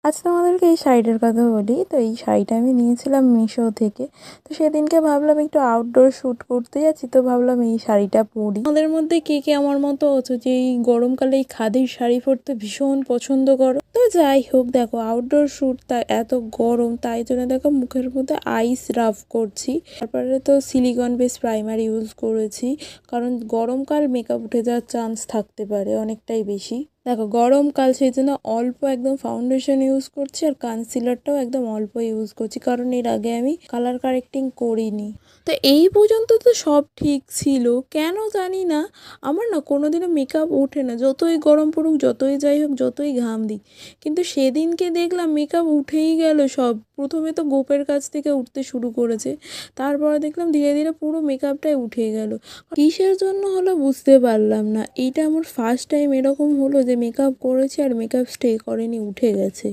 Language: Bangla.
আজ তোমাদেরকে এই শাড়িটার কথা বলি। তো এই শাড়িটা আমি নিয়েছিলাম মিশো থেকে। তো সেদিনকে ভাবলাম একটু আউটডোর শ্যুট করতে যাচ্ছি, তো ভাবলাম এই শাড়িটা পরি। আমাদের মধ্যে কে কে আমার মতো আছো যে এই গরমকালে এই খাদির শাড়ি পরতে ভীষণ পছন্দ করো? তো যাই হোক, দেখো আউটডোর শ্যুট, তা এত গরম, তাই জন্য দেখো মুখের মধ্যে আইস রাব করছি। তারপরে তো সিলিকন বেস প্রাইমার ইউজ করেছি, কারণ গরমকাল মেকআপ উঠে যাওয়ার চান্স থাকতে পারে অনেকটাই বেশি। দেখো গরমকাল, সেই জন্য অল্প একদম ফাউন্ডেশন ইউজ করছি, আর কনসিলারটাও একদম অল্প ইউজ করছি, কারণ এর আগে আমি কালার কারেক্টিং করিনি। তো এই পর্যন্ত তো সব ঠিক ছিল, কেন জানি না আমার না কোনোদিনও মেকআপ ওঠে না, যতই গরম পড়ুক, যতই যাই হোক, যতই ঘাম দিই। কিন্তু সেদিনকে দেখলাম মেকআপ উঠেই গেল সব। প্রথমে তো গোপের কাছ থেকে উঠতে শুরু করেছে, তারপরে দেখলাম ধীরে ধীরে পুরো মেকআপটাই উঠে গেল। কিসের জন্য হলো বুঝতে পারলাম না। এইটা আমার ফার্স্ট টাইম এরকম হলো যে মেকআপ করেছি আর মেকআপ স্টে করেনি, উঠে গেছে।